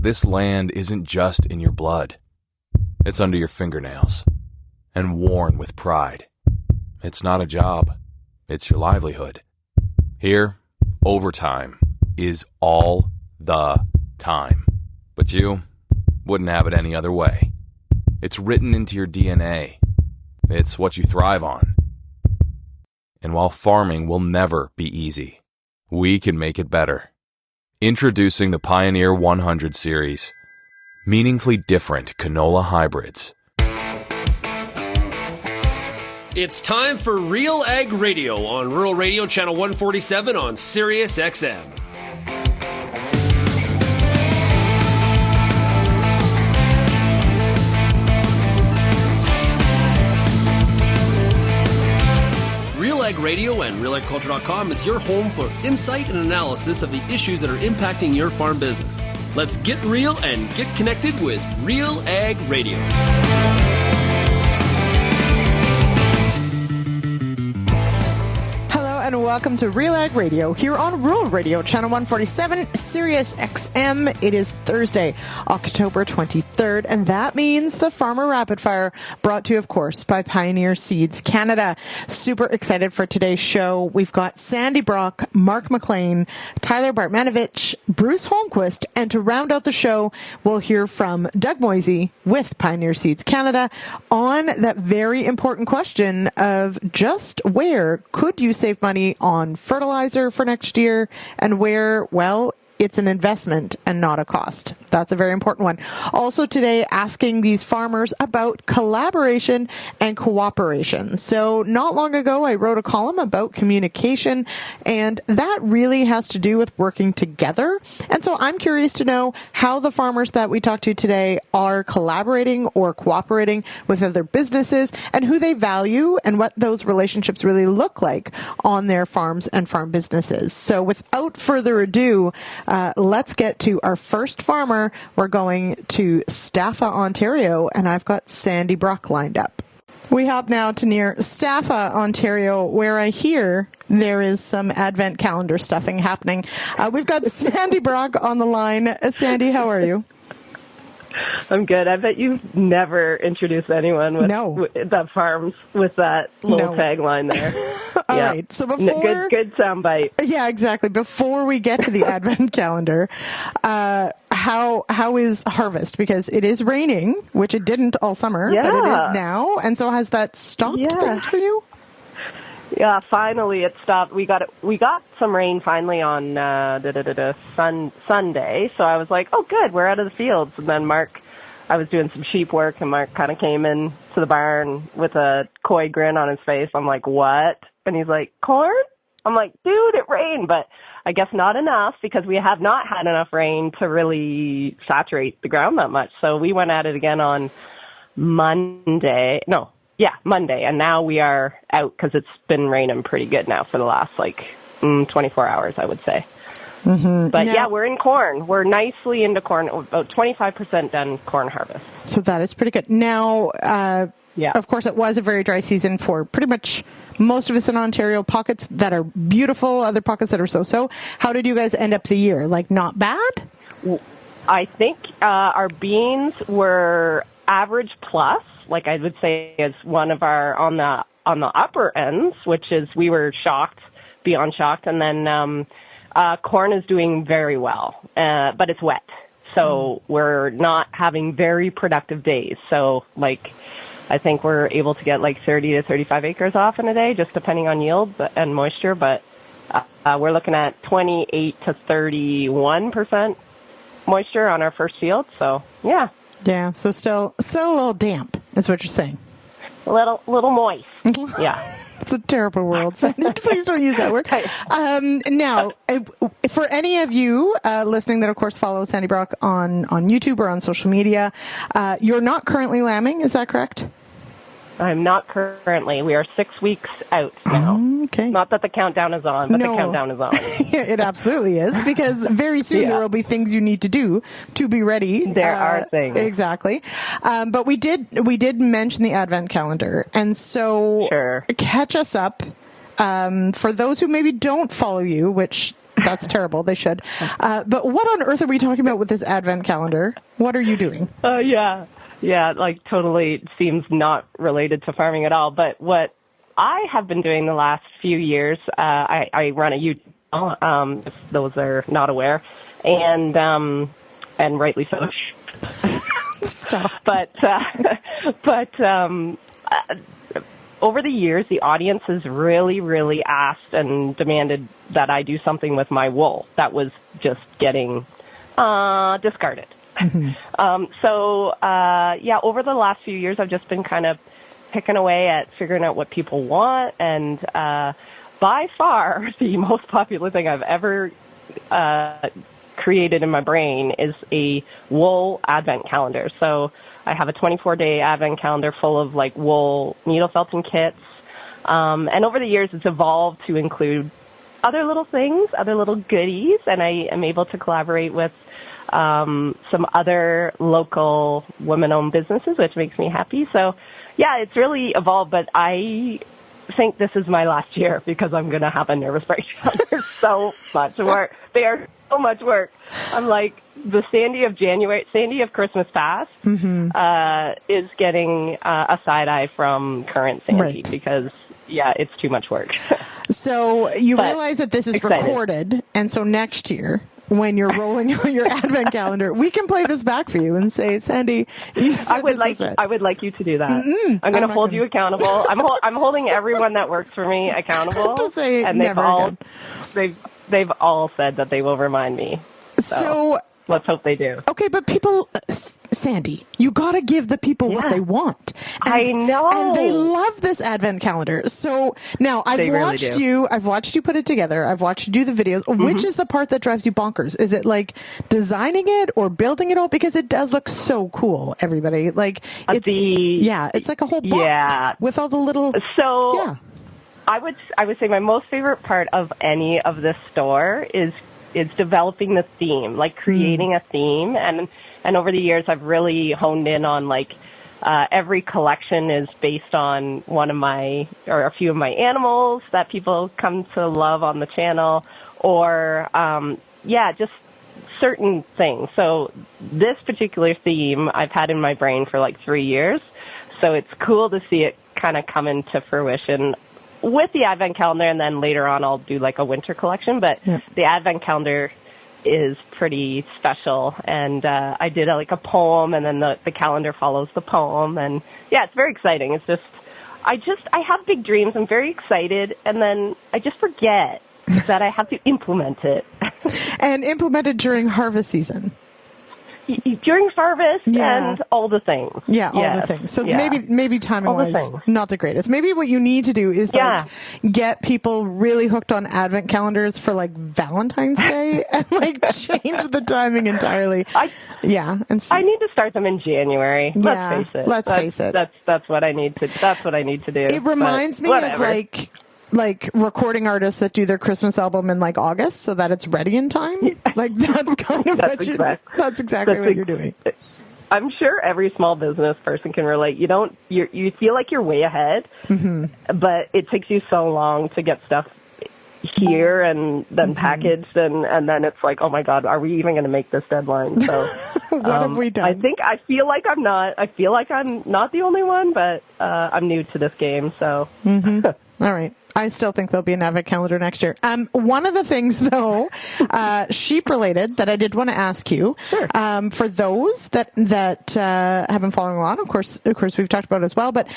This land isn't just in your blood. It's under your fingernails and worn with pride. It's not a job. It's your livelihood. Here, overtime is all the time. But you wouldn't have it any other way. It's written into your DNA. It's what you thrive on. And while farming will never be easy, we can make it better. Introducing the Pioneer 100 series. Meaningfully different canola hybrids. It's time for RealAg Radio on Rural Radio Channel 147 on Sirius XM. RealAg Radio and RealAgriculture.com is your home for insight and analysis of the issues that are impacting your farm business. Let's get real and get connected with RealAg Radio. And welcome to RealAg Radio here on Rural Radio, Channel 147, Sirius XM. It is Thursday, October 23rd, and that means the Farmer Rapid Fire, brought to you, of course, by Pioneer Seeds Canada. Super excited for today's show. We've got Sandi Brock, Mark MacLean, Tyler Bartmanovich, Bruce Holmquist, and to round out the show, we'll hear from Doug Moisey with Pioneer Seeds Canada on that very important question of just where could you save money on fertilizer for next year, and where, well, it's an investment and not a cost. That's a very important one. Also today, asking these farmers about collaboration and cooperation. So not long ago, I wrote a column about communication, and that really has to do with working together. And so I'm curious to know how the farmers that we talked to today are collaborating or cooperating with other businesses, and who they value and what those relationships really look like on their farms and farm businesses. So without further ado, let's get to our first farmer. We're going to Staffa, Ontario, and I've got Sandi Brock lined up. We hop now to near Staffa, Ontario, where I hear there is some advent calendar stuffing happening. We've got Sandi Brock on the line. Sandi, how are you? I'm good. I bet you've never introduced anyone that farms with that little tagline there. All right. So before good soundbite. Yeah, exactly. Before we get to the advent calendar, how is harvest? Because it is raining, which it didn't all summer, but it is now. And so has that stopped things for you? Yeah, finally it stopped. We got some rain finally on Sunday, so I was like, oh, good, we're out of the fields. And then I was doing some sheep work, and Mark kind of came in to the barn with a coy grin on his face. I'm like, what? And he's like, corn? I'm like, dude, it rained, but I guess not enough, because we have not had enough rain to really saturate the ground that much. So we went at it again on Monday, and now we are out because it's been raining pretty good now for the last 24 hours, I would say. Mm-hmm. But we're in corn. We're nicely into corn, about 25% done corn harvest. So that is pretty good. Now, of course, it was a very dry season for pretty much most of us in Ontario. Pockets that are beautiful, other pockets that are so-so. How did you guys end up the year? Not bad? I think our beans were average plus. I would say is one of our on the upper ends, which is we were beyond shocked. And then corn is doing very well, but it's wet. So we're not having very productive days. So I think we're able to get 30 to 35 acres off in a day, just depending on yield and moisture. But we're looking at 28 to 31% moisture on our first field. So, yeah. Yeah, so still a little damp, is what you're saying. A little moist. Yeah. It's a terrible world. Please don't use that word. Now, for any of you listening that, of course, follow Sandi Brock on YouTube or on social media, you're not currently lambing, is that correct? I'm not currently. We are 6 weeks out now. Okay. Not that the countdown is on, but the countdown is on. It absolutely is, because very soon there will be things you need to do to be ready. There are things. Exactly. But we did mention the Advent calendar. And so catch us up. For those who maybe don't follow you, which That's terrible. They should. But what on earth are we talking about with this advent calendar? What are you doing? Yeah, like totally seems not related to farming at all. But what I have been doing the last few years, I run a YouTube, if those are not aware, and rightly so. Stop. But over the years, the audience has really, really asked and demanded that I do something with my wool that was just getting discarded. Over the last few years, I've just been kind of picking away at figuring out what people want, and by far the most popular thing I've ever created in my brain is a wool advent calendar. So I have a 24-day advent calendar full of like wool needle felting kits, and over the years it's evolved to include other little things, other little goodies, and I am able to collaborate with some other local women-owned businesses, which makes me happy. So, yeah, it's really evolved, but I think this is my last year because I'm going to have a nervous breakdown. There's so much work. They are so much work. I'm like, the Sandi of Christmas Past is getting a side eye from current Sandi because, yeah, it's too much work. So you realize that this is recorded, and so next year, when you're rolling out your advent calendar, we can play this back for you and say, Sandi, you said I would like you to do that. I'm going to hold you accountable. I'm holding everyone that works for me accountable. To say and they've all said that they will remind me. So let's hope they do. Okay, but people, Sandi, you got to give the people what they want. And, I know. And they love this advent calendar. So now I've watched you put it together. I've watched you do the videos. Which is the part that drives you bonkers? Is it like designing it or building it all? Because it does look so cool, everybody. Like it's like a whole box with all the little. So yeah. I would say my most favorite part of any of this store is developing the theme, like creating a theme. And over the years, I've really honed in on like every collection is based on one of my or a few of my animals that people come to love on the channel, or just certain things. So this particular theme I've had in my brain for like 3 years. So it's cool to see it kind of come into fruition with the advent calendar, and then later on I'll do like a winter collection. But the advent calendar is pretty special, and I did like a poem, and then the calendar follows the poem, and yeah, it's very exciting. It's just I have big dreams. I'm very excited, and then I just forget that I have to implement it. And implement it during harvest season. During harvest and all the things. Yeah, all the things. So maybe timing-wise, not the greatest. Maybe what you need to do is like get people really hooked on advent calendars for like Valentine's Day and like change the timing entirely. I need to start them in January. Let's face it. That's what I need to. That's what I need to do. It reminds me of like recording artists that do their Christmas album in like August so that it's ready in time. Like that's kind of that's exactly what you're doing. I'm sure every small business person can relate. You feel like you're way ahead, but it takes you so long to get stuff here and then packaged, and then it's like, oh my God, are we even going to make this deadline? So what have we done? I feel like I'm not the only one, but I'm new to this game, so. All right. I still think there'll be an advent calendar next year. One of the things, though, sheep-related, that I did want to ask you, for those that have been following along, of course, we've talked about it as well, but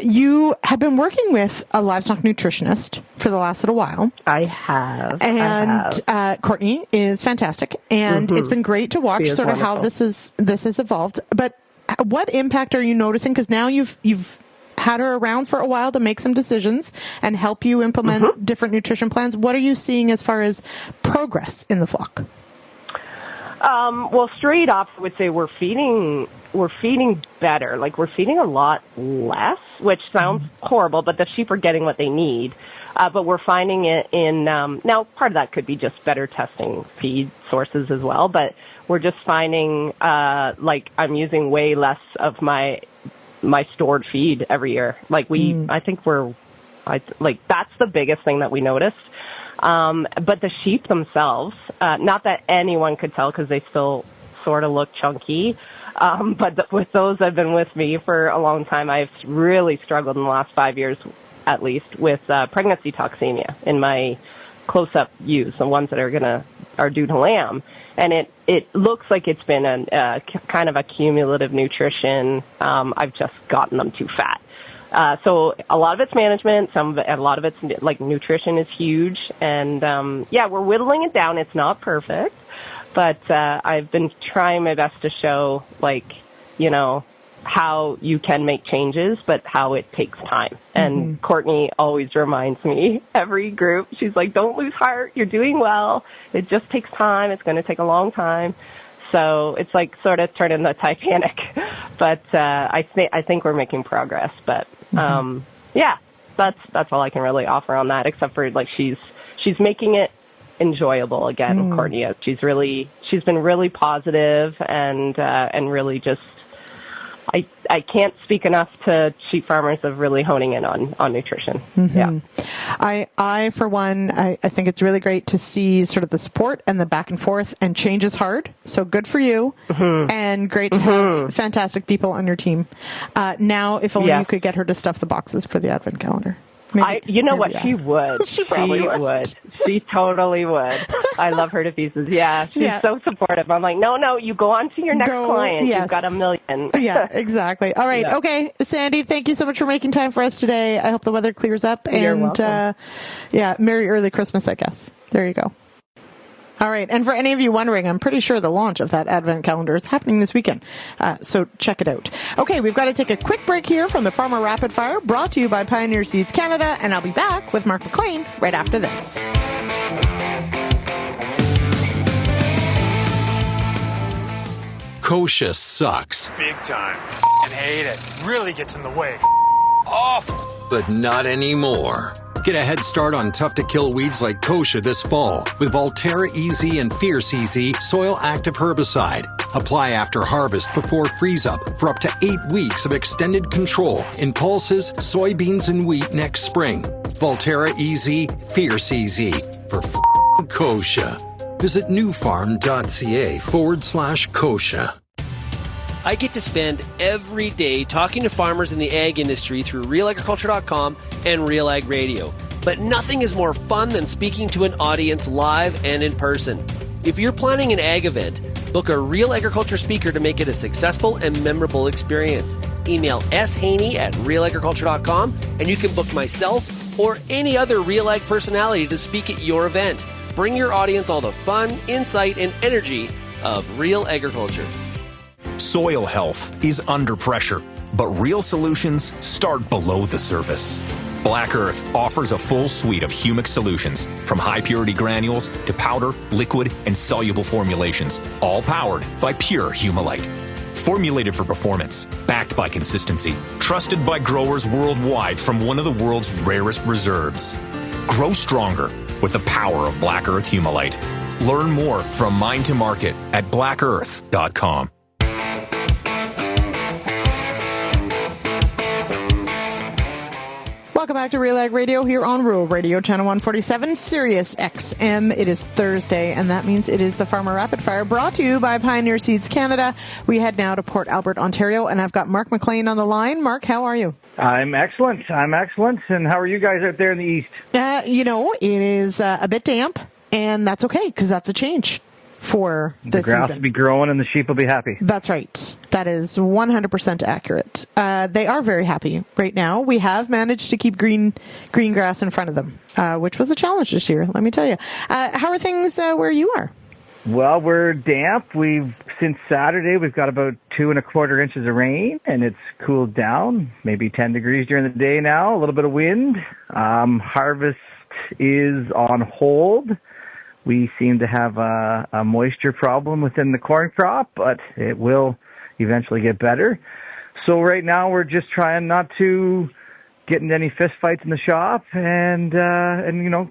you have been working with a livestock nutritionist for the last little while. I have. And Courtney is fantastic, and it's been great to watch sort of how this has evolved. But what impact are you noticing? Because now you've had her around for a while to make some decisions and help you implement different nutrition plans. What are you seeing as far as progress in the flock? Well, straight off, I would say we're feeding better. Like, we're feeding a lot less, which sounds horrible, but the sheep are getting what they need. But we're finding it in, now part of that could be just better testing feed sources as well, but we're just finding, like, I'm using way less of my stored feed every year. Like I think that's the biggest thing that we noticed. But the sheep themselves, not that anyone could tell because they still sort of look chunky, but with those that have been with me for a long time, I've really struggled in the last 5 years, at least, with pregnancy toxemia in my close-up ewes, the ones that are due to lamb. And it looks like it's been a kind of a cumulative nutrition. I've just gotten them too fat. So a lot of it's management, a lot of it's like nutrition is huge. And, we're whittling it down. It's not perfect, but, I've been trying my best to show, like, how you can make changes, but how it takes time. And Courtney always reminds me every group, she's like, don't lose heart. You're doing well. It just takes time. It's going to take a long time. So it's like sort of turning the Titanic, but, I think we're making progress, but, that's all I can really offer on that, except for like, she's making it enjoyable again. Courtney, she's been really positive and really just, I can't speak enough to sheep farmers of really honing in on nutrition. Yeah. I for one, I think it's really great to see sort of the support and the back and forth, and change is hard. So good for you, and great to have fantastic people on your team. Now, if only you could get her to stuff the boxes for the advent calendar. She would. She probably would. She totally would. I love her to pieces. Yeah, she's so supportive. I'm like, no, you go on to your next client. Yes. You've got a million. Yeah, exactly. All right. Yeah. Okay, Sandi, thank you so much for making time for us today. I hope the weather clears up. You're welcome. Merry early Christmas, I guess. There you go. All right. And for any of you wondering, I'm pretty sure the launch of that advent calendar is happening this weekend. So check it out. Okay. We've got to take a quick break here from the Farmer Rapid Fire, brought to you by Pioneer Seeds Canada. And I'll be back with Mark MacLean right after this. Kochia sucks. Big time. And hate it. Really gets in the way. Awful. But not anymore. Get a head start on tough-to-kill weeds like kochia this fall with Volterra Easy and Fierce Easy soil-active herbicide. Apply after harvest before freeze-up for up to 8 weeks of extended control in pulses, soybeans, and wheat next spring. Volterra Easy, Fierce Easy for kochia. Visit newfarm.ca/kochia. I get to spend every day talking to farmers in the ag industry through RealAgriculture.com and RealAg Radio. But nothing is more fun than speaking to an audience live and in person. If you're planning an ag event, book a Real Agriculture speaker to make it a successful and memorable experience. Email shaney@realagriculture.com and you can book myself or any other Real Ag personality to speak at your event. Bring your audience all the fun, insight, and energy of Real Agriculture. Soil health is under pressure, but real solutions start below the surface. Black Earth offers a full suite of humic solutions, from high-purity granules to powder, liquid, and soluble formulations, all powered by pure Humulite. Formulated for performance, backed by consistency, trusted by growers worldwide from one of the world's rarest reserves. Grow stronger with the power of Black Earth Humulite. Learn more from Mine to Market at blackearth.com. Welcome back to RealAg Radio here on Rural Radio, Channel 147, Sirius XM. It is Thursday, and that means it is the Farmer Rapid Fire, brought to you by Pioneer Seeds Canada. We head now to Port Albert, Ontario, and I've got Mark MacLean on the line. Mark, how are you? I'm excellent. And how are you guys out there in the east? It is a bit damp, and that's okay, because that's a change for this season. The grass will be growing and the sheep will be happy. That's right. That is 100% accurate. They are very happy right now. We have managed to keep green grass in front of them, which was a challenge this year, let me tell you. How are things where you are? Well, we're damp. Since Saturday, we've got about 2.25 inches of rain, and it's cooled down, maybe 10 degrees during the day now, a little bit of wind. Harvest is on hold. We seem to have a moisture problem within the corn crop, but it will eventually get better. So right now we're just trying not to get into any fist fights in the shop and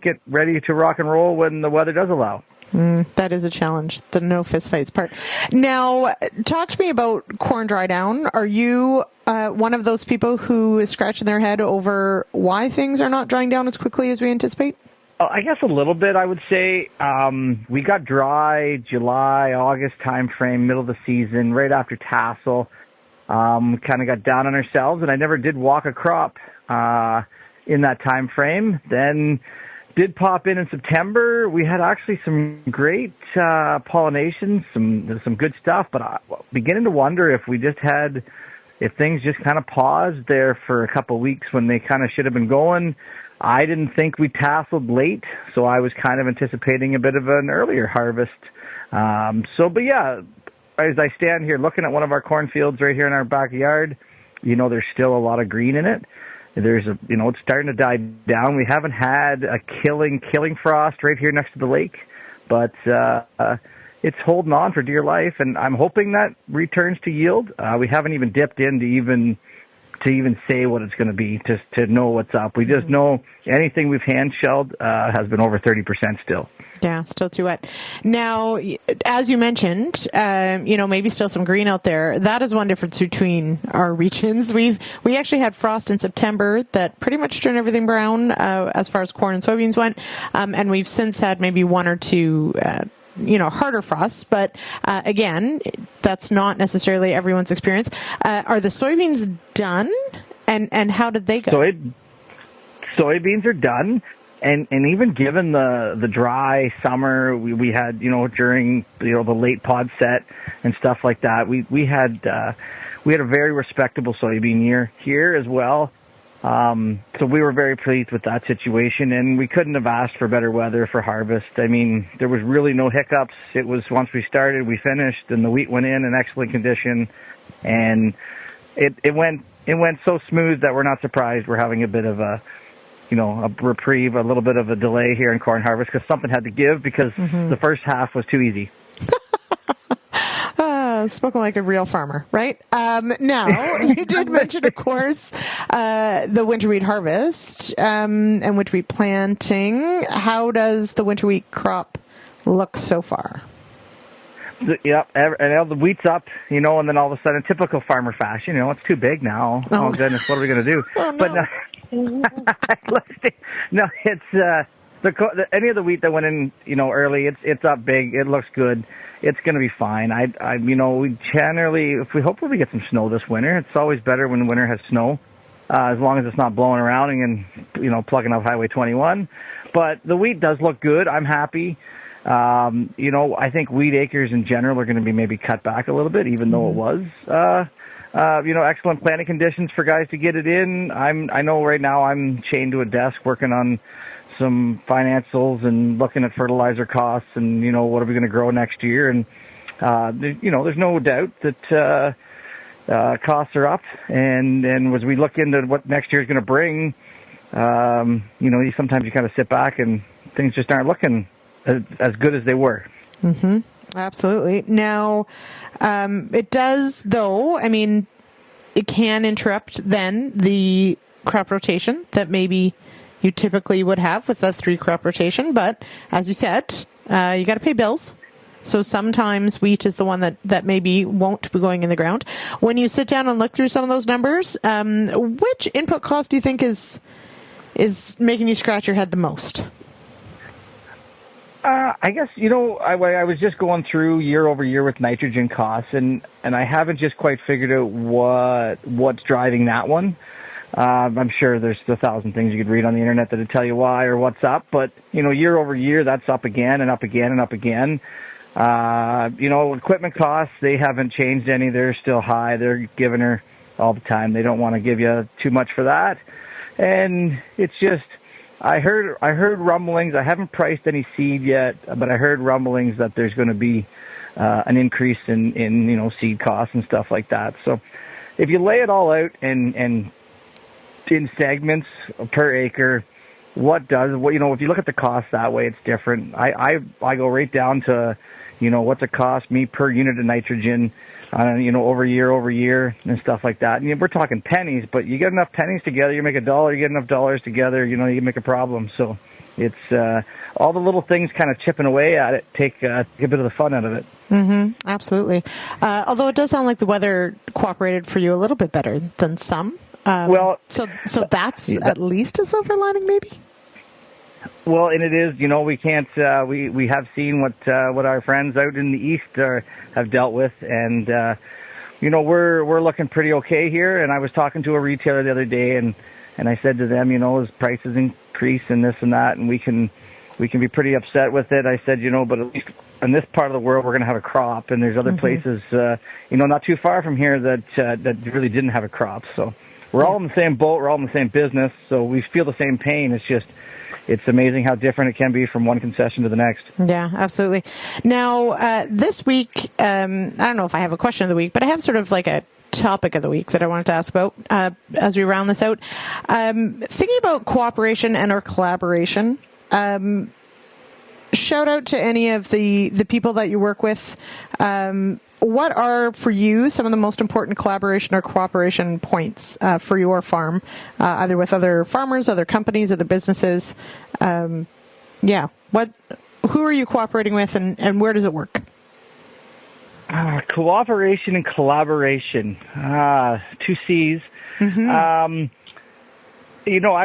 get ready to rock and roll when the weather does allow. That is a challenge, the no fist fights part. Now, talk to me about corn dry down. Are you one of those people who is scratching their head over why things are not drying down as quickly as we anticipate? I guess a little bit, I would say. We got dry July, August timeframe, middle of the season, right after tassel. Kind of got down on ourselves, and I never did walk a crop in that time frame. Then did pop in September. We had actually some great pollination, some good stuff, but I'm beginning to wonder if things just kind of paused there for a couple of weeks when they kind of should have been going. I didn't think we tasseled late, so I was kind of anticipating a bit of an earlier harvest. But yeah, as I stand here looking at one of our cornfields right here in our backyard, there's still a lot of green in it. It's starting to die down. We haven't had a killing frost right here next to the lake, but it's holding on for dear life, and I'm hoping that returns to yield. We haven't even dipped in to even say what it's going to be, just to know what's up. We just know anything we've hand shelled has been over 30% still. Yeah, still too wet. Now, as you mentioned, maybe still some green out there. That is one difference between our regions. We actually had frost in September that pretty much turned everything brown as far as corn and soybeans went, and we've since had maybe one or two harder frosts, but again, that's not necessarily everyone's experience. Are the soybeans done, and how did they go? Soybeans are done, and even given the dry summer we had, during the late pod set and stuff like that, we had a very respectable soybean year here as well. So we were very pleased with that situation, and we couldn't have asked for better weather for harvest. I mean, there was really no hiccups. It was once we started, we finished, and the wheat went in excellent condition, and it went so smooth that we're not surprised we're having a bit of a reprieve, a little bit of a delay here in corn harvest, because something had to give, because the first half was too easy. Spoken like a real farmer, right? Now, you did mention, of course, the winter wheat harvest and winter wheat planting. How does the winter wheat crop look so far? Yep, and the wheat's up, and then all of a sudden, typical farmer fashion, it's too big now. Oh goodness, what are we going to do? Oh, no. But no, it's any of the wheat that went in, early, it's up big. It looks good. It's going to be fine. We generally, hopefully we get some snow this winter. It's always better when the winter has snow, as long as it's not blowing around and plugging up Highway 21. But the wheat does look good. I'm happy. I think wheat acres in general are going to be maybe cut back a little bit, even though it was, excellent planting conditions for guys to get it in. I know right now I'm chained to a desk working on some financials and looking at fertilizer costs and, what are we going to grow next year? And, there's no doubt that costs are up. And as we look into what next year is going to bring, sometimes you kind of sit back and things just aren't looking as good as they were. Mm-hmm. Absolutely. Now, it does, though, it can interrupt then the crop rotation that maybe you typically would have with a 3-crop rotation. But as you said, you got to pay bills. So sometimes wheat is the one that maybe won't be going in the ground. When you sit down and look through some of those numbers, which input cost do you think is making you scratch your head the most? I guess, I was just going through year over year with nitrogen costs, and I haven't just quite figured out what's driving that one. I'm sure there's 1,000 things you could read on the internet that'll tell you why or what's up, but, year over year, that's up again and up again and up again. Equipment costs, they haven't changed any. They're still high. They're giving her all the time. They don't want to give you too much for that. And it's just, I heard rumblings. I haven't priced any seed yet, but I heard rumblings that there's going to be an increase in seed costs and stuff like that. So if you lay it all out and in segments per acre, if you look at the cost that way, it's different. I go right down to, what's it cost me per unit of nitrogen, over year and stuff like that. And we're talking pennies, but you get enough pennies together, you make $1, you get enough dollars together, you make a problem. So it's all the little things kind of chipping away at it, take a bit of the fun out of it. Mm-hmm. Absolutely. Although it does sound like the weather cooperated for you a little bit better than some. So that's at least a silver lining, maybe? Well, and it is, we can't, we have seen what our friends out in the East have dealt with, and, we're looking pretty okay here. And I was talking to a retailer the other day, and I said to them, as prices increase and this and that, and we can be pretty upset with it. I said, but at least in this part of the world, we're going to have a crop, and there's other places, not too far from here that really didn't have a crop. So we're all in the same boat. We're all in the same business. So we feel the same pain. It's amazing how different it can be from one concession to the next. Yeah, absolutely. Now, this week, I don't know if I have a question of the week, but I have sort of like a topic of the week that I wanted to ask about as we round this out. Thinking about cooperation and or collaboration, shout out to any of the people that you work with. What are, for you, some of the most important collaboration or cooperation points for your farm, either with other farmers, other companies, other businesses? Who are you cooperating with, and where does it work? Cooperation and collaboration, two C's. I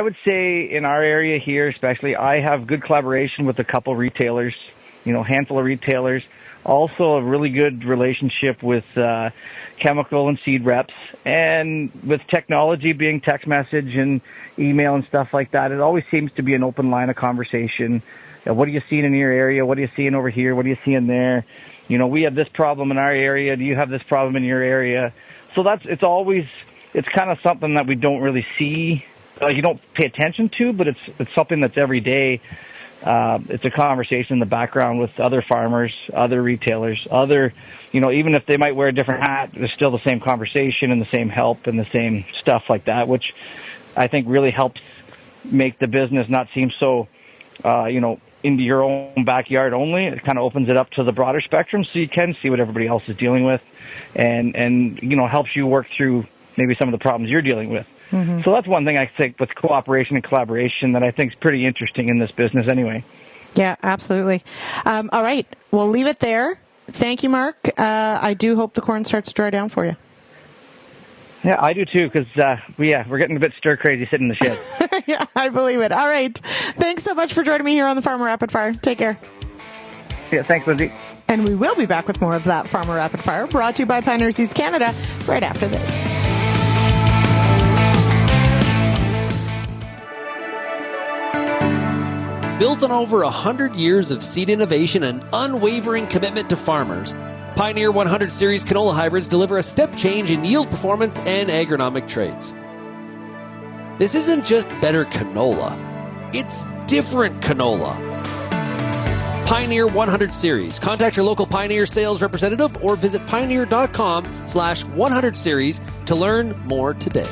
would say in our area here, especially, I have good collaboration with a couple retailers, handful of retailers. Also a really good relationship with chemical and seed reps, and with technology being text message and email and stuff like that, it always seems to be an open line of conversation. What are you seeing in your area? What are you seeing over here? What are you seeing there? We have this problem in our area. Do you have this problem in your area? So it's kind of something that we don't really see. You don't pay attention to, but it's something that's every day. It's a conversation in the background with other farmers, other retailers, even if they might wear a different hat, there's still the same conversation and the same help and the same stuff like that, which I think really helps make the business not seem so, into your own backyard only. It kind of opens it up to the broader spectrum so you can see what everybody else is dealing with and helps you work through maybe some of the problems you're dealing with. So that's one thing I think with cooperation and collaboration that I think is pretty interesting in this business anyway. Yeah, absolutely. All right. We'll leave it there. Thank you, Mark. I do hope the corn starts to dry down for you. Yeah, I do too, because we're getting a bit stir crazy sitting in the shed. Yeah, I believe it. All right. Thanks so much for joining me here on the Farmer Rapid Fire. Take care. Yeah, thanks, Lyndsey. And we will be back with more of that Farmer Rapid Fire, brought to you by Pioneer Seeds Canada, right after this. Built on over 100 years of seed innovation and unwavering commitment to farmers, Pioneer 100 Series canola hybrids deliver a step change in yield performance and agronomic traits. This isn't just better canola, it's different canola. Pioneer 100 Series. Contact your local Pioneer sales representative or visit pioneer.com/100 series to learn more today.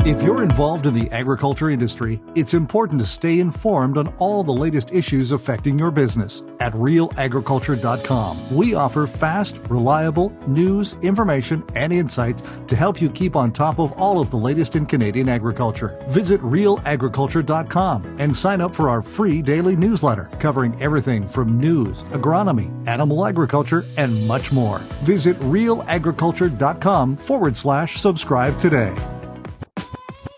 If you're involved in the agriculture industry, it's important to stay informed on all the latest issues affecting your business. At RealAgriculture.com, we offer fast, reliable news, information, and insights to help you keep on top of all of the latest in Canadian agriculture. Visit RealAgriculture.com and sign up for our free daily newsletter covering everything from news, agronomy, animal agriculture, and much more. Visit RealAgriculture.com/subscribe today.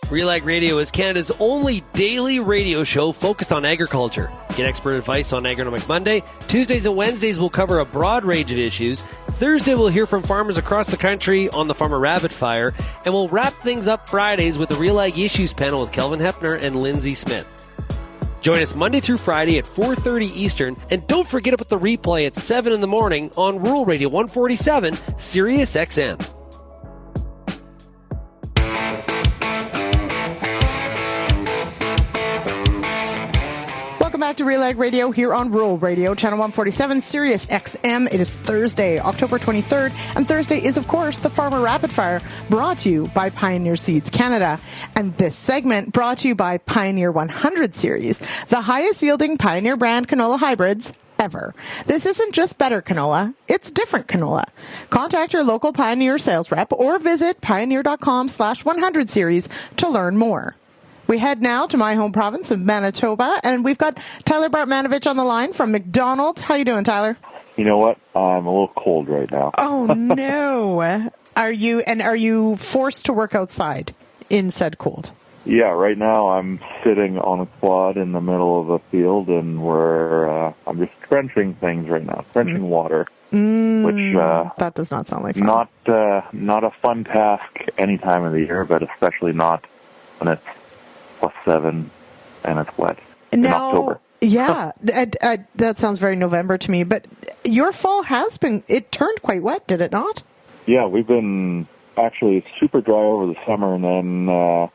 RealAg Radio is Canada's only daily radio show focused on agriculture. Get expert advice on Agronomic Monday. Tuesdays and Wednesdays will cover a broad range of issues. Thursday we'll hear from farmers across the country on the Farmer Rapid Fire. And we'll wrap things up Fridays with the RealAg Issues panel with Kelvin Hepner and Lyndsey Smith. Join us Monday through Friday at 4:30 Eastern. And don't forget about the replay at 7 in the morning on Rural Radio 147, Sirius XM. Welcome back to RealAg Radio here on Rural Radio, Channel 147, Sirius XM. It is Thursday, October 23rd, and Thursday is, of course, the Farmer Rapid Fire, brought to you by Pioneer Seeds Canada. And this segment brought to you by Pioneer 100 Series, the highest yielding Pioneer brand canola hybrids ever. This isn't just better canola, it's different canola. Contact your local Pioneer sales rep or visit pioneer.com/100 series to learn more. We head now to my home province of Manitoba, and we've got Tyler Bartmanovich on the line from McDonald. How you doing, Tyler? You know what? I'm a little cold right now. Oh, no. Are you forced to work outside in said cold? Yeah, right now I'm sitting on a quad in the middle of a field, and I'm just trenching things right now, trenching water. Which that does not sound like fun. Not a fun task any time of the year, but especially not when it's +7 and it's wet in October. Yeah, that sounds very November to me. But your fall it turned quite wet, did it not? Yeah, we've been actually super dry over the summer, and then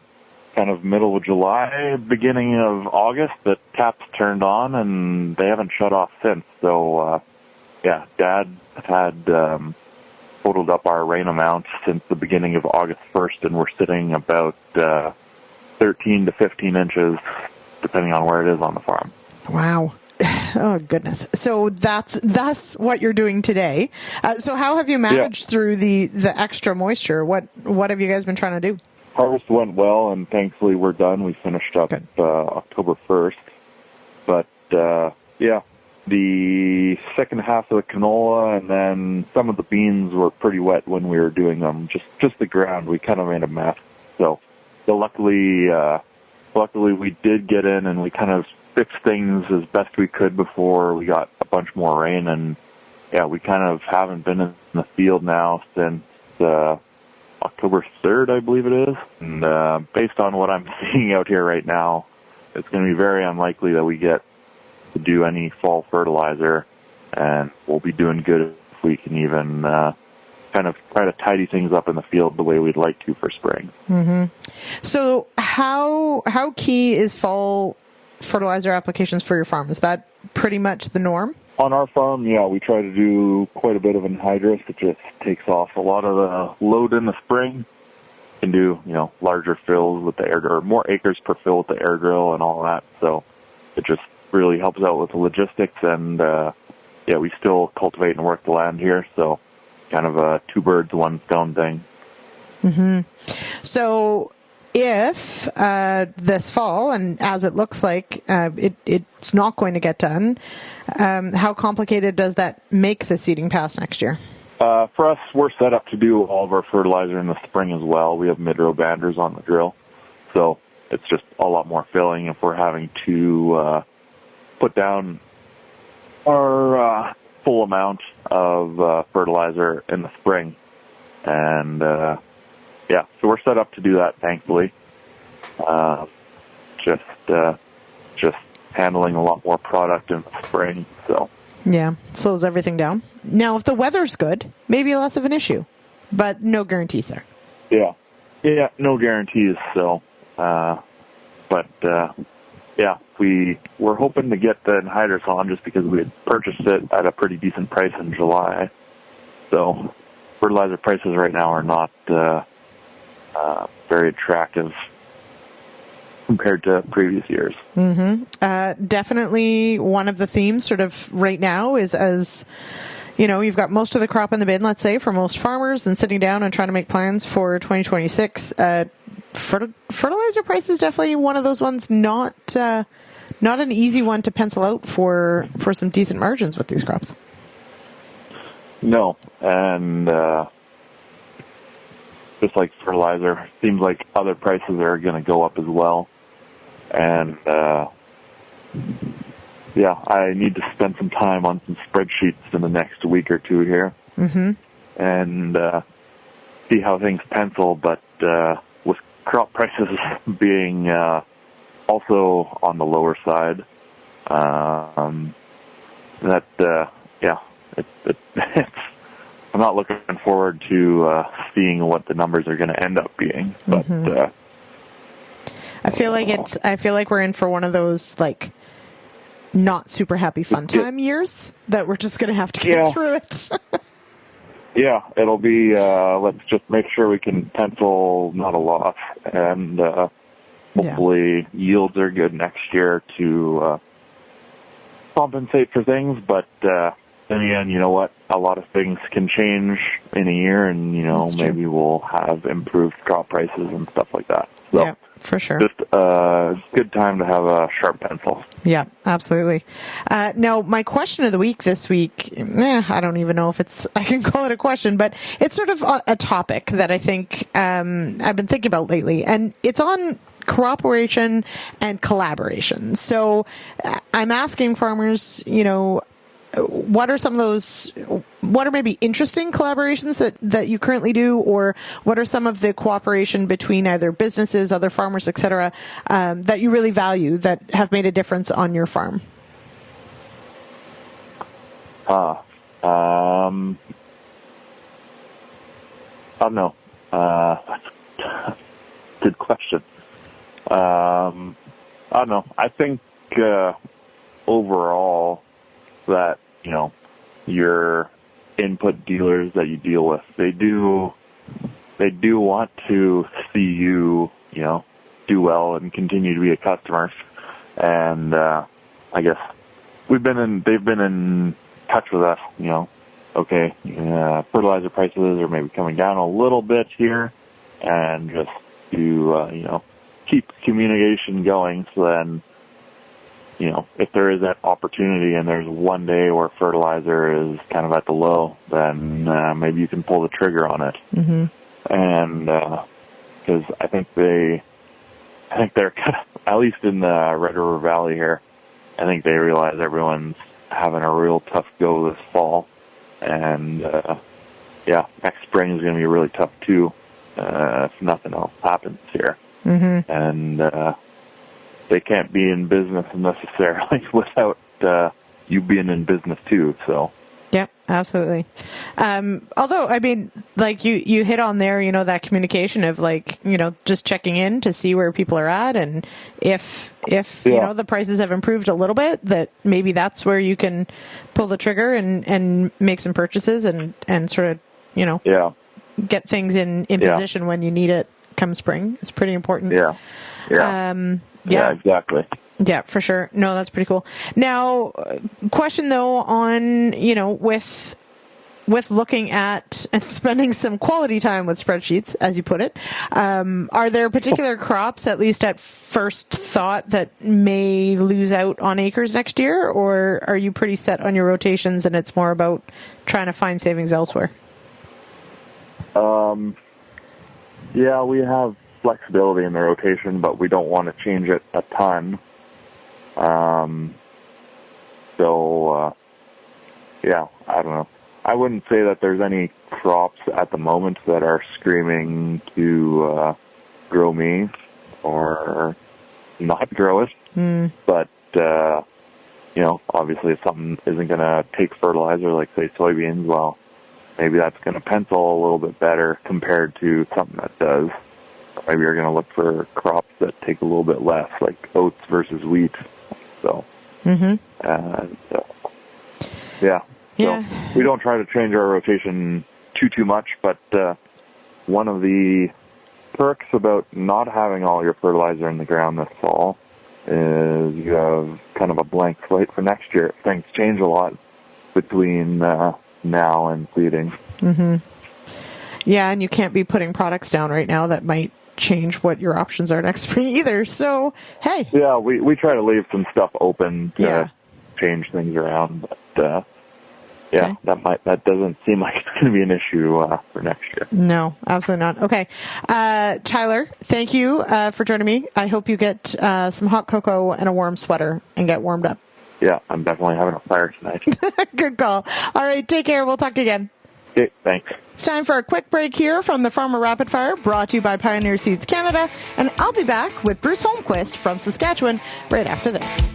kind of middle of July, beginning of August, the taps turned on, and they haven't shut off since. So, yeah, Dad had totaled up our rain amount since the beginning of August 1st, and we're sitting about 13 to 15 inches, depending on where it is on the farm. Wow. Oh, goodness. So that's what you're doing today. So how have you managed through the extra moisture? What have you guys been trying to do? Harvest went well, and thankfully we're done. We finished up October 1st. But, yeah, the second half of the canola and then some of the beans were pretty wet when we were doing them. Just the ground, we kind of made a mess. So luckily we did get in, and we kind of fixed things as best we could before we got a bunch more rain. And, yeah, we kind of haven't been in the field now since October 3rd, I believe it is. And based on what I'm seeing out here right now, it's going to be very unlikely that we get to do any fall fertilizer, and we'll be doing good if we can even kind of try to tidy things up in the field the way we'd like to for spring. Mm-hmm. So how key is fall fertilizer applications for your farm? Is that pretty much the norm? On our farm, yeah, we try to do quite a bit of anhydrous. It just takes off a lot of the load in the spring. You can do, larger fills with the air, or more acres per fill with the air drill and all that. So it just really helps out with the logistics. And, yeah, we still cultivate and work the land here. So kind of a two birds, one stone thing. Mm-hmm. So if this fall, and as it looks like it's not going to get done, how complicated does that make the seeding pass next year? For us, we're set up to do all of our fertilizer in the spring as well. We have mid-row banders on the drill, so it's just a lot more filling if we're having to put down our full amount of fertilizer in the spring. And yeah, so we're set up to do that, thankfully. Just handling a lot more product in the spring. So yeah, slows everything down. Now, if the weather's good, maybe less of an issue, but no guarantees there. Yeah, no guarantees. So, yeah, we're hoping to get the anhydrous on just because we had purchased it at a pretty decent price in July. So fertilizer prices right now are not very attractive compared to previous years. Mm-hmm. Definitely one of the themes sort of right now is, as you've got most of the crop in the bin, let's say, for most farmers, and sitting down and trying to make plans for 2026. Fertilizer price is definitely one of those ones, not an easy one to pencil out for some decent margins with these crops. No, and just like fertilizer, seems like other prices are going to go up as well. And yeah, I need to spend some time on some spreadsheets in the next week or two here, and see how things pencil. But with crop prices being also on the lower side, it's I'm not looking forward to seeing what the numbers are going to end up being. But I feel like we're in for one of those not super happy fun time years that we're just going to have to get through it. Yeah, it'll be, let's just make sure we can pencil not a loss, and hopefully yields are good next year to compensate for things. But then again, you know what? A lot of things can change in a year, and, maybe we'll have improved crop prices and stuff like that. So, yeah, for sure. Just a good time to have a sharp pencil. Yeah, absolutely. Now, my question of the week this week, I don't even know if I can call it a question, but it's sort of a topic that I think I've been thinking about lately. And it's on cooperation and collaboration. So I'm asking farmers, what are some of those, what are maybe interesting collaborations that you currently do, or what are some of the cooperation between either businesses, other farmers, et cetera, that you really value that have made a difference on your farm? I don't know. Good question. I don't know. I think overall that, your input dealers that you deal with, they do want to see you, do well and continue to be a customer. And I guess they've been in touch with us, okay, fertilizer prices are maybe coming down a little bit here, and just to, keep communication going. So then, if there is that opportunity and there's one day where fertilizer is kind of at the low, then maybe you can pull the trigger on it. Mm-hmm. And because I think they're kind of, at least in the Red River Valley here, I think they realize everyone's having a real tough go this fall. And, next spring is going to be really tough too, if nothing else happens here. Mm-hmm. And they can't be in business necessarily without you being in business too. So. Yep, absolutely. Although, I mean, like you hit on there, that communication of just checking in to see where people are at, and if the prices have improved a little bit, that maybe that's where you can pull the trigger and make some purchases and sort of, get things in position when you need it come spring. It's pretty important. Yeah. Yeah, exactly. Yeah, for sure. No, that's pretty cool. Now, question though on, with looking at and spending some quality time with spreadsheets, as you put it, are there particular crops, at least at first thought, that may lose out on acres next year, or are you pretty set on your rotations and it's more about trying to find savings elsewhere? Yeah, we have flexibility in the rotation, but we don't want to change it a ton. I don't know. I wouldn't say that there's any crops at the moment that are screaming to grow me or not grow it. But, obviously if something isn't going to take fertilizer, like say soybeans, well, maybe that's going to pencil a little bit better compared to something that does. Maybe you're going to look for crops that take a little bit less, like oats versus wheat. So, So we don't try to change our rotation too much, but one of the perks about not having all your fertilizer in the ground this fall is you have kind of a blank slate for next year. Things change a lot between now and seeding. Mm-hmm. Yeah, and you can't be putting products down right now that might change what your options are next spring either. So, hey. Yeah, we try to leave some stuff open to change things around, but okay. That doesn't seem like it's going to be an issue for next year. No, absolutely not. Okay. Tyler, thank you for joining me. I hope you get some hot cocoa and a warm sweater and get warmed up. Yeah, I'm definitely having a fire tonight. Good call. All right, take care. We'll talk again. Okay, thanks. It's time for a quick break here from the Farmer Rapid Fire, brought to you by Pioneer Seeds Canada, and I'll be back with Bruce Holmquist from Saskatchewan right after this.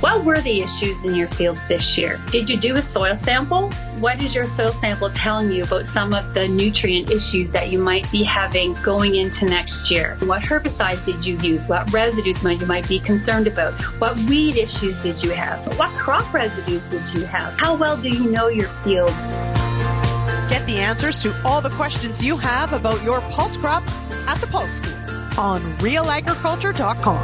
What were the issues in your fields this year? Did you do a soil sample? What is your soil sample telling you about some of the nutrient issues that you might be having going into next year? What herbicides did you use? What residues you might be concerned about? What weed issues did you have? What crop residues did you have? How well do you know your fields? Get the answers to all the questions you have about your pulse crop at the Pulse School on RealAgriculture.com.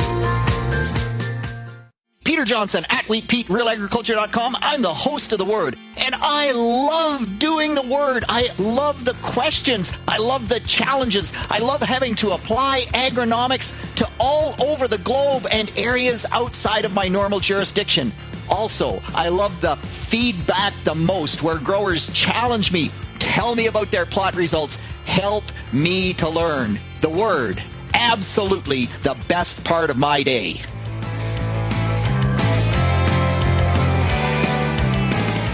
Peter Johnson at WheatPete, RealAgriculture.com. I'm the host of The Word, and I love doing The Word. I love the questions. I love the challenges. I love having to apply agronomics to all over the globe and areas outside of my normal jurisdiction. Also, I love the feedback the most, where growers challenge me, tell me about their plot results. Help me to learn. The Word, absolutely the best part of my day.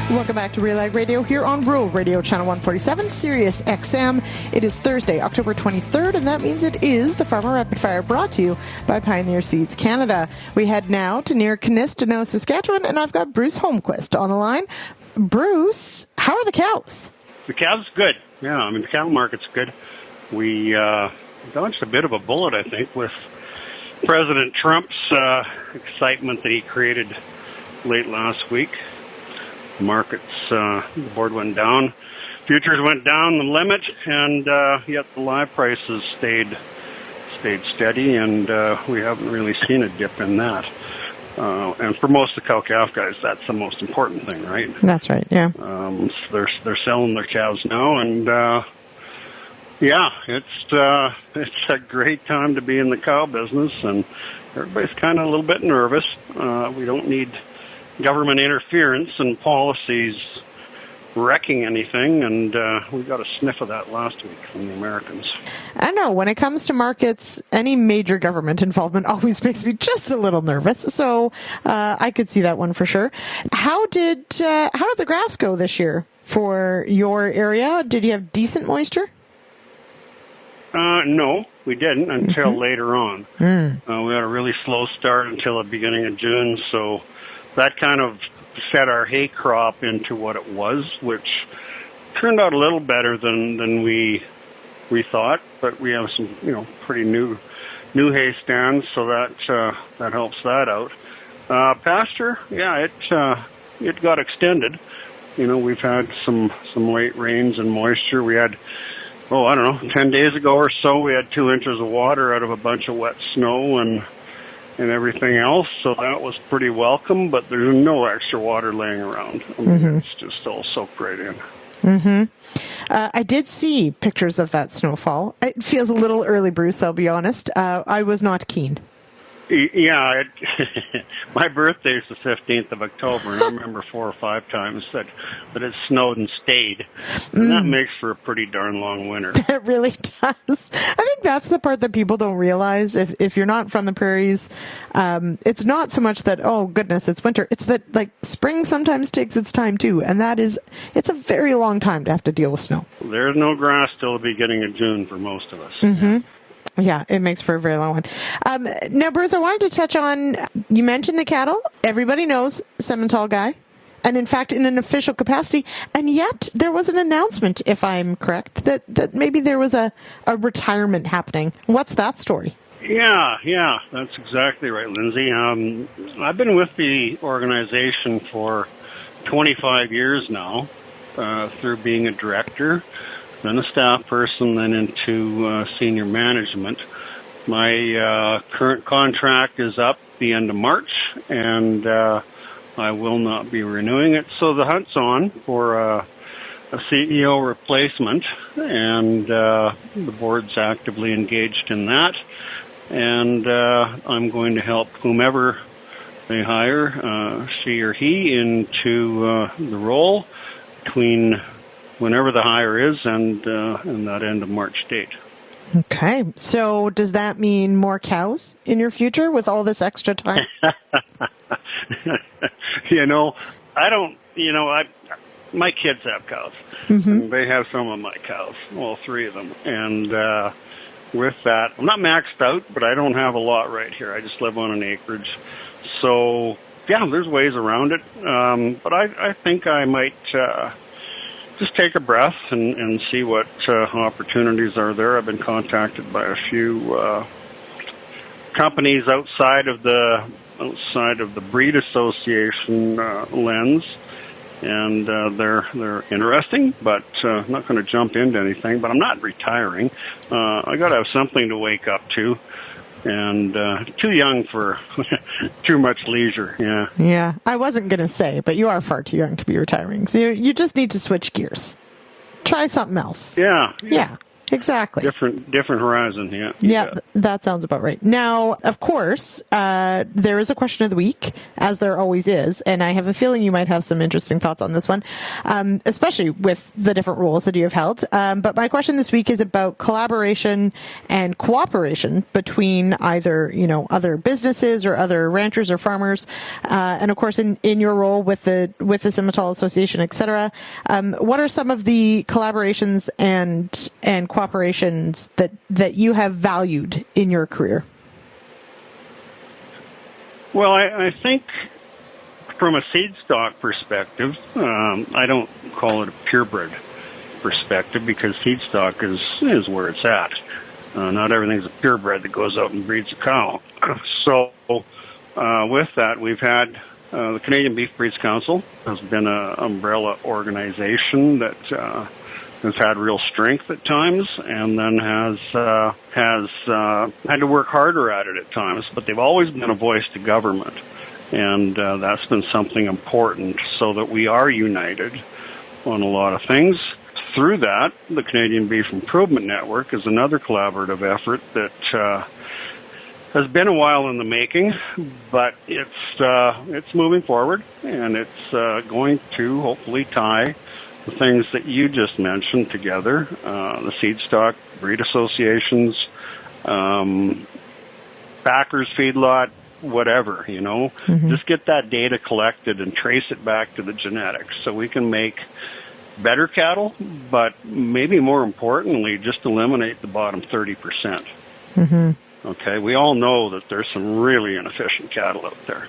Welcome back to RealAg Radio here on Rural Radio, Channel 147, Sirius XM. It is Thursday, October 23rd, and that means it is the Farmer Rapid Fire, brought to you by Pioneer Seeds Canada. We head now to near Kinistino, Saskatchewan, and I've got Bruce Holmquist on the line. Bruce, how are the cows? The cows good. Yeah, I mean, the cattle market's good. We dodged a bit of a bullet, I think, with President Trump's excitement that he created late last week. The markets, the board went down. Futures went down the limit, and yet the live prices stayed steady, and we haven't really seen a dip in that. And for most of the cow-calf guys, that's the most important thing, right? That's right, yeah. So they're selling their cows now, and yeah, it's a great time to be in the cow business, and everybody's kind of a little bit nervous. We don't need government interference and policies wrecking anything, and we got a sniff of that last week from the Americans. I know, when it comes to markets, any major government involvement always makes me just a little nervous, so I could see that one for sure. How did the grass go this year for your area? Did you have decent moisture? No, we didn't until later on. We had a really slow start until the beginning of June, so that kind of set our hay crop into what it was, which turned out a little better than we thought. But we have some, pretty new hay stands, so that helps that out. Pasture, yeah, it got extended. We've had some late rains and moisture. We had, 10 days ago or so, we had 2 inches of water out of a bunch of wet snow and everything else, so that was pretty welcome, but there's no extra water laying around. I mean, it's just all soaked right in. I did see pictures of that snowfall. It feels a little early, Bruce, I'll be honest. I was not keen. Yeah, my birthday's the 15th of October, and I remember 4 or 5 times that it snowed and stayed. And that makes for a pretty darn long winter. It really does. I think that's the part that people don't realize. If you're not from the prairies, it's not so much that, oh, goodness, it's winter. It's that, spring sometimes takes its time, too, and it's a very long time to have to deal with snow. There's no grass till the beginning of June for most of us. Yeah, it makes for a very long one. Now, Bruce, I wanted to touch on, you mentioned the cattle. Everybody knows Simmental guy, and in fact, in an official capacity. And yet, there was an announcement, if I'm correct, that maybe there was a retirement happening. What's that story? Yeah, that's exactly right, Lyndsey. I've been with the organization for 25 years now, through being a director, then a staff person, then into senior management. My current contract is up the end of March, and I will not be renewing it. So the hunt's on for a CEO replacement, and the board's actively engaged in that. And I'm going to help whomever they hire, she or he, into the role between whenever the hire is and that end of March date. Okay. So does that mean more cows in your future with all this extra time? My kids have cows. And they have some of my cows, all 3 of them. And with that, I'm not maxed out, but I don't have a lot right here. I just live on an acreage. So, yeah, there's ways around it. But I think I might just take a breath and see what opportunities are there. I've been contacted by a few companies outside of the breed association lens, and they're interesting, but I'm not going to jump into anything. But I'm not retiring. I got to have something to wake up to. And too young for too much leisure, yeah. Yeah, I wasn't going to say, but you are far too young to be retiring. So you just need to switch gears. Try something else. Yeah. exactly. Different horizon, yeah. Yeah, that sounds about right. Now, of course, there is a question of the week, as there always is, and I have a feeling you might have some interesting thoughts on this one, especially with the different roles that you have held. But my question this week is about collaboration and cooperation between either, other businesses or other ranchers or farmers, and of course, in your role with the Simmental Association, etc. What are some of the collaborations and cooperations that you have valued in your career? Well, I think from a seed stock perspective, I don't call it a purebred perspective because seed stock is where it's at. Not everything's a purebred that goes out and breeds a cow. So with that, we've had the Canadian Beef Breeds Council has been an umbrella organization that has had real strength at times, and then has had to work harder at it at times. But they've always been a voice to government, and that's been something important, so that we are united on a lot of things. Through that, the Canadian Beef Improvement Network is another collaborative effort that has been a while in the making, but it's moving forward, and it's going to hopefully tie the things that you just mentioned together, the seed stock, breed associations, backers, feedlot, whatever, Just get that data collected and trace it back to the genetics so we can make better cattle, but maybe more importantly, just eliminate the bottom 30%. Mm-hmm. Okay, we all know that there's some really inefficient cattle out there,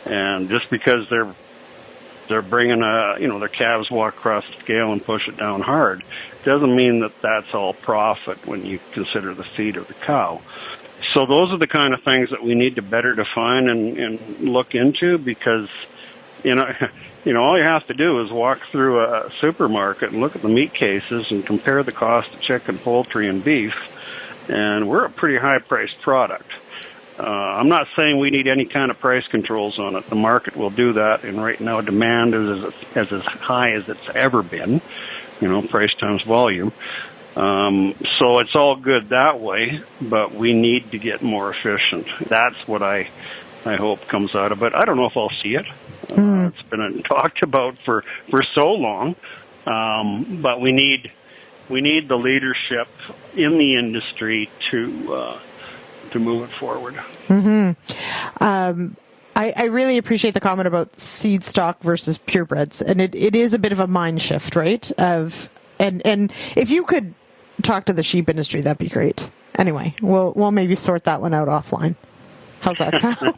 and just because they're bringing their calves walk across the scale and push it down hard, doesn't mean that that's all profit when you consider the feed of the cow. So those are the kind of things that we need to better define and look into, because all you have to do is walk through a supermarket and look at the meat cases and compare the cost of chicken, poultry, and beef, and we're a pretty high-priced product. I'm not saying we need any kind of price controls on it. The market will do that, and right now demand is as high as it's ever been, price times volume. So it's all good that way, but we need to get more efficient. That's what I hope comes out of it. I don't know if I'll see it. It's been talked about for so long, but we need the leadership in the industry to move it forward. Mm-hmm. I really appreciate the comment about seed stock versus purebreds, and it is a bit of a mind shift, right? And if you could talk to the sheep industry, that'd be great. Anyway, we'll maybe sort that one out offline. How's that sound?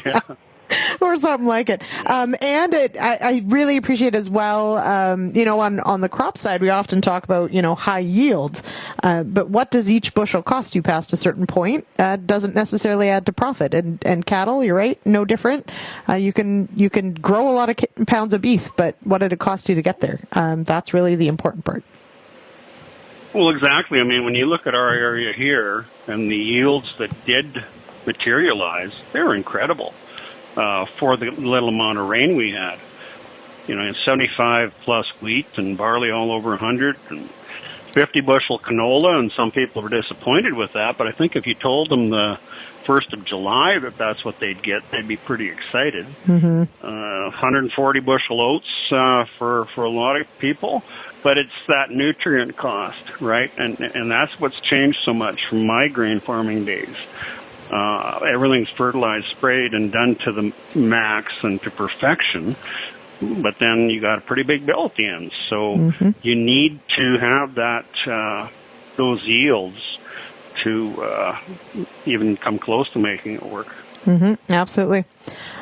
Yeah. Or something like it. And I really appreciate as well, on the crop side, we often talk about, high yields. But what does each bushel cost you past a certain point? Doesn't necessarily add to profit. And cattle, you're right, no different. You can grow a lot of pounds of beef, but what did it cost you to get there? That's really the important part. Well, exactly. I mean, when you look at our area here and the yields that did materialize, they were incredible. For the little amount of rain we had. 75 plus wheat and barley all over 100 and 50 bushel canola, and some people were disappointed with that, but I think if you told them the 1st of July that that's what they'd get, they'd be pretty excited. Mm-hmm. 140 bushel oats for a lot of people, but it's that nutrient cost, right? And that's what's changed so much from my grain farming days. Everything's fertilized, sprayed, and done to the max and to perfection, but then you got a pretty big bill at the end. So you need to have that those yields to even come close to making it work. Mm-hmm. Absolutely.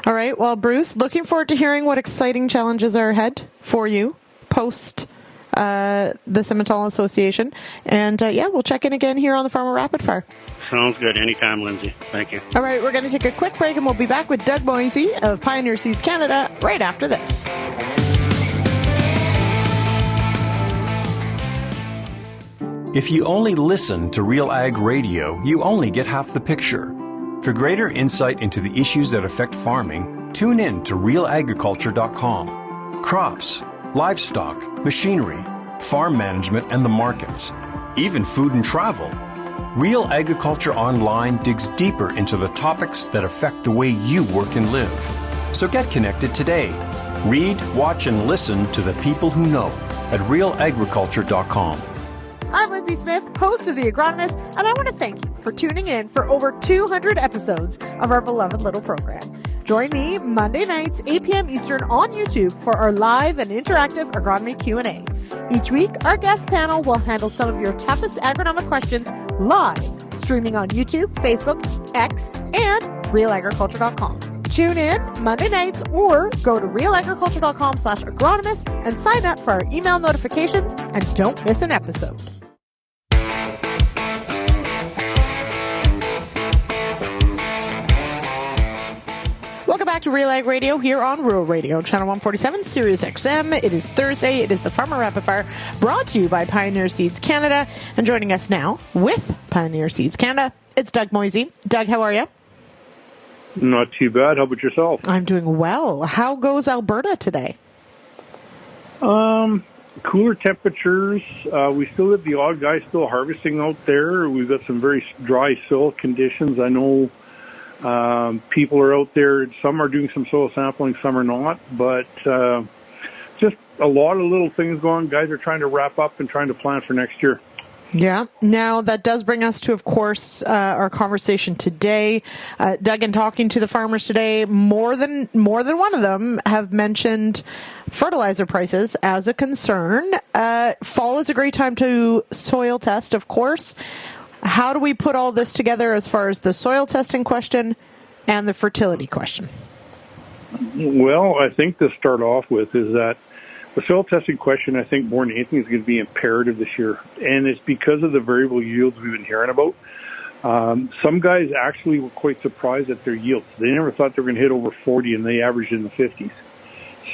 All right. Well, Bruce, looking forward to hearing what exciting challenges are ahead for you post the Simmental Association. And we'll check in again here on the Farmer Rapid Fire. Sounds good. Anytime, Lyndsey. Thank you. All right, we're going to take a quick break, and we'll be back with Doug Moisey of Pioneer Seeds Canada right after this. If you only listen to RealAg Radio, you only get half the picture. For greater insight into the issues that affect farming, tune in to RealAgriculture.com. Crops, livestock, machinery, farm management and the markets, even food and travel. Real Agriculture Online digs deeper into the topics that affect the way you work and live. So get connected today. Read, watch, and listen to the people who know at RealAgriculture.com. I'm Lyndsey Smith, host of The Agronomist, and I want to thank you for tuning in for over 200 episodes of our beloved little program. Join me Monday nights, 8 p.m. Eastern on YouTube for our live and interactive agronomy Q&A. Each week, our guest panel will handle some of your toughest agronomic questions live, streaming on YouTube, Facebook, X, and RealAgriculture.com. Tune in Monday nights or go to RealAgriculture.com/agronomist and sign up for our email notifications and don't miss an episode. Welcome back to RealAg Radio here on Rural Radio, Channel 147, Sirius XM. It is Thursday. It is the Farmer Rapid Fire, brought to you by Pioneer Seeds Canada. And joining us now with Pioneer Seeds Canada, it's Doug Moisey. Doug, how are you? Not too bad. How about yourself? I'm doing well. How goes Alberta today? Cooler temperatures. We still have the odd guy still harvesting out there. We've got some very dry soil conditions. I know people are out there. Some are doing some soil sampling, some are not. But just a lot of little things going. Guys are trying to wrap up and trying to plan for next year. Yeah. Now, that does bring us to, of course, our conversation today. Doug, in talking to the farmers today, more than one of them have mentioned fertilizer prices as a concern. Fall is a great time to soil test, of course. How do we put all this together as far as the soil testing question and the fertility question? Well, I think to start off with is that the soil testing question, I think more than anything, is going to be imperative this year. And it's because of the variable yields we've been hearing about. Some guys actually were quite surprised at their yields. They never thought they were going to hit over 40, and they averaged in the 50s.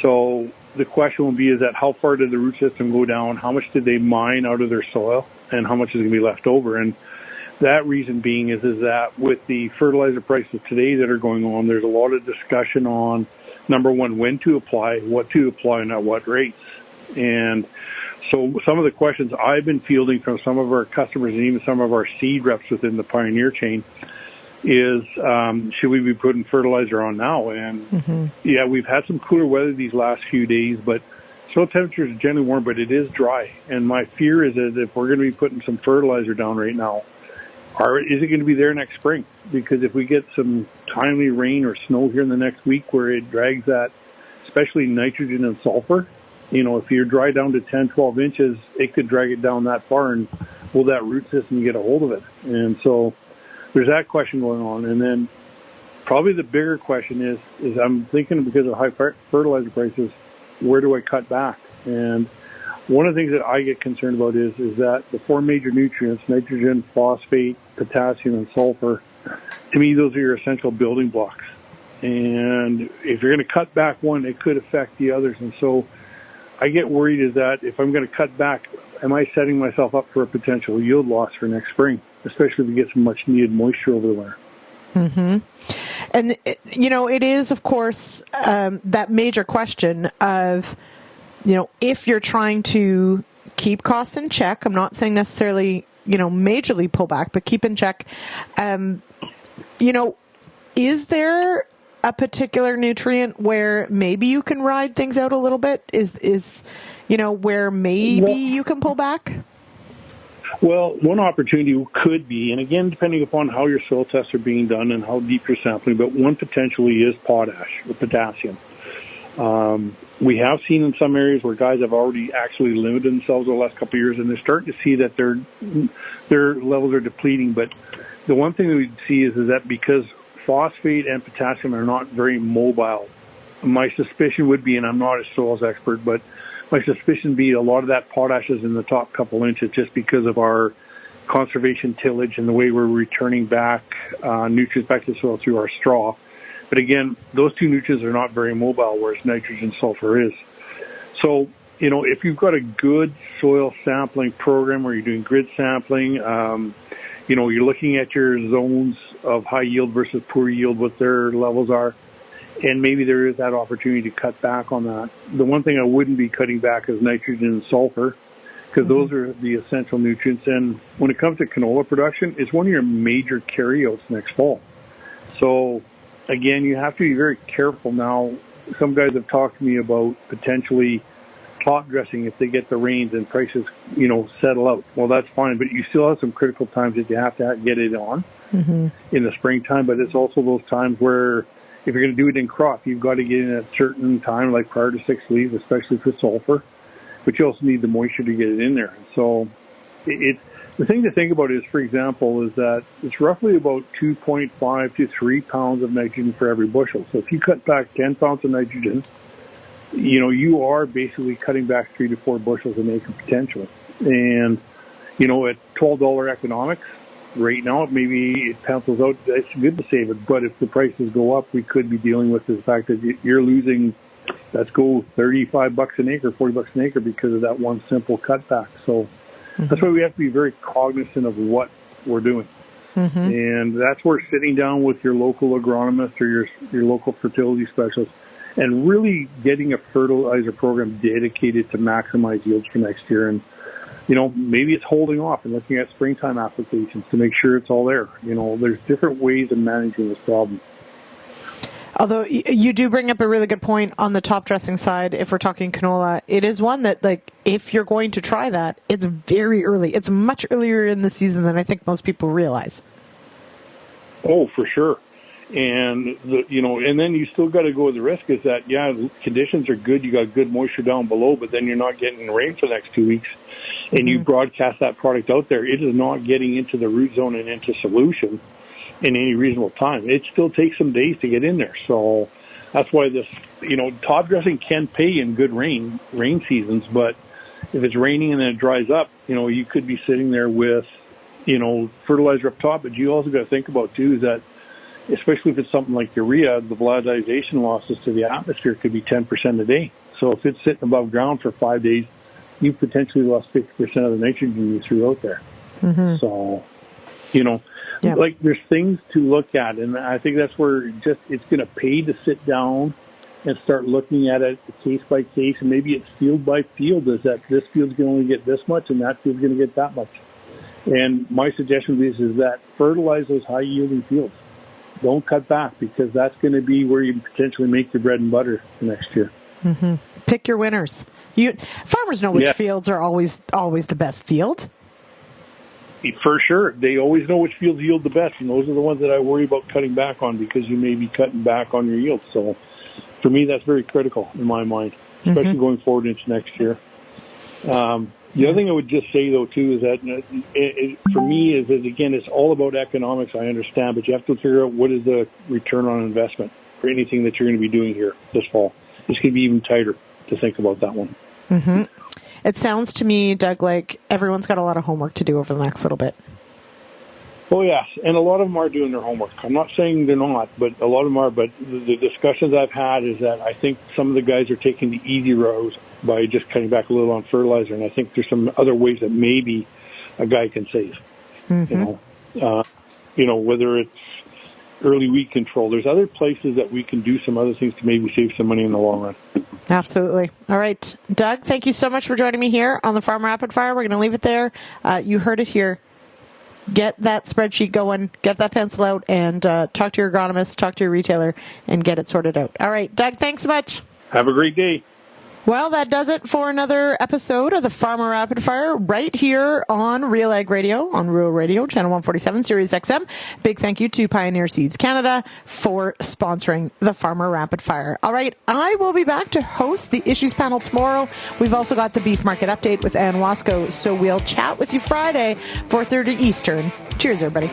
So the question will be is that how far did the root system go down? How much did they mine out of their soil? And how much is going to be left over? And that reason being is that with the fertilizer prices today that are going on, there's a lot of discussion on, number one, when to apply, what to apply, and at what rates. And so some of the questions I've been fielding from some of our customers and even some of our seed reps within the Pioneer chain is, should we be putting fertilizer on now? And yeah, we've had some cooler weather these last few days, but soil temperatures are generally warm, but it is dry. And my fear is that if we're going to be putting some fertilizer down right now, is it going to be there next spring? Because if we get some timely rain or snow here in the next week where it drags that, especially nitrogen and sulfur, if you're dry down to 10, 12 inches, it could drag it down that far, and will that root system get a hold of it? And so there's that question going on. And then probably the bigger question is I'm thinking because of high fertilizer prices, where do I cut back? And one of the things that I get concerned about is that the four major nutrients, nitrogen, phosphate, potassium, and sulfur, to me, those are your essential building blocks. And if you're going to cut back one, it could affect the others. And so I get worried is that if I'm going to cut back, am I setting myself up for a potential yield loss for next spring, especially if we get some much needed moisture over the winter? And, it is, of course, that major question of, if you're trying to keep costs in check, I'm not saying necessarily, majorly pull back, but keep in check, is there a particular nutrient where maybe you can ride things out a little bit? Is where maybe you can pull back? Well, one opportunity could be, and again, depending upon how your soil tests are being done and how deep you're sampling, but one potentially is potash or potassium. We have seen in some areas where guys have already actually limited themselves over the last couple of years, and they're starting to see that their levels are depleting. But the one thing that we see is that because phosphate and potassium are not very mobile, my suspicion would be, and I'm not a soils expert, but my suspicion would be a lot of that potash is in the top couple inches just because of our conservation tillage and the way we're returning back nutrients back to the soil through our straw. But again, those two nutrients are not very mobile, whereas nitrogen sulfur is. So, if you've got a good soil sampling program where you're doing grid sampling, you're looking at your zones of high yield versus poor yield, what their levels are, and maybe there is that opportunity to cut back on that. The one thing I wouldn't be cutting back is nitrogen and sulfur. because those are the essential nutrients. And when it comes to canola production, it's one of your major carryouts next fall. So, again, you have to be very careful now. Some guys have talked to me about potentially top dressing if they get the rains and prices, settle out. Well, that's fine, but you still have some critical times that you have to get it on in the springtime. But it's also those times where if you're going to do it in crop, you've got to get in at a certain time, like prior to 6 leaves, especially for sulfur. But you also need the moisture to get it in there. So the thing to think about is, for example, is that it's roughly about 2.5 to 3 pounds of nitrogen for every bushel. So if you cut back 10 pounds of nitrogen, you are basically cutting back 3 to 4 bushels an acre potentially. And, at $12 economics right now, maybe it pencils out. It's good to save it. But if the prices go up, we could be dealing with the fact that you're losing, let's go $35 an acre, $40 an acre because of that one simple cutback. So that's why we have to be very cognizant of what we're doing. And that's where sitting down with your local agronomist or your local fertility specialist and really getting a fertilizer program dedicated to maximize yields for next year. And, maybe it's holding off and looking at springtime applications to make sure it's all there. There's different ways of managing this problem. Although you do bring up a really good point on the top dressing side, if we're talking canola, it is one that, if you're going to try that, it's very early. It's much earlier in the season than I think most people realize. Oh, for sure. And, and then you still got to go with the risk is that, conditions are good. You got good moisture down below, but then you're not getting rain for the next 2 weeks. And you broadcast that product out there. It is not getting into the root zone and into solution in any reasonable time. It still takes some days to get in there. So that's why this, top dressing can pay in good rain seasons. But if it's raining and then it dries up, you could be sitting there with, fertilizer up top. But you also got to think about, too, is that especially if it's something like urea, the volatilization losses to the atmosphere could be 10% a day. So if it's sitting above ground for 5 days, you potentially lost 50% of the nitrogen you threw out there. So, there's things to look at. And I think that's where it's going to pay to sit down and start looking at it case by case. And maybe it's field by field, is that this field's going to only get this much and that field's going to get that much. And my suggestion is that fertilize those high-yielding fields. Don't cut back, because that's going to be where you potentially make your bread and butter for next year. Pick your winners. Farmers know which fields are always the best field. For sure. They always know which fields yield the best, and those are the ones that I worry about cutting back on, because you may be cutting back on your yields. So for me, that's very critical in my mind, especially going forward into next year. The other thing I would just say, though, too, is that for me, is again, it's all about economics, I understand, but you have to figure out what is the return on investment for anything that you're going to be doing here this fall. It's going to be even tighter to think about that one. It sounds to me, Doug, like everyone's got a lot of homework to do over the next little bit. Oh, yes, and a lot of them are doing their homework. I'm not saying they're not, but a lot of them are. But the discussions I've had is that I think some of the guys are taking the easy road by just cutting back a little on fertilizer, and I think there's some other ways that maybe a guy can save. Whether it's early weed control. There's other places that we can do some other things to maybe save some money in the long run. Absolutely. All right, Doug, thank you so much for joining me here on the Farm Rapid Fire. We're going to leave it there. You heard it here. Get that spreadsheet going, get that pencil out, and talk to your agronomist, talk to your retailer, and get it sorted out. All right, Doug, thanks so much. Have a great day. Well, that does it for another episode of the Farmer Rapid Fire right here on RealAg Radio, on Rural Radio, Channel 147, Sirius XM. Big thank you to Pioneer Seeds Canada for sponsoring the Farmer Rapid Fire. All right, I will be back to host the Issues Panel tomorrow. We've also got the Beef Market Update with Ann Wasco, so we'll chat with you Friday, 4:30 Eastern. Cheers, everybody.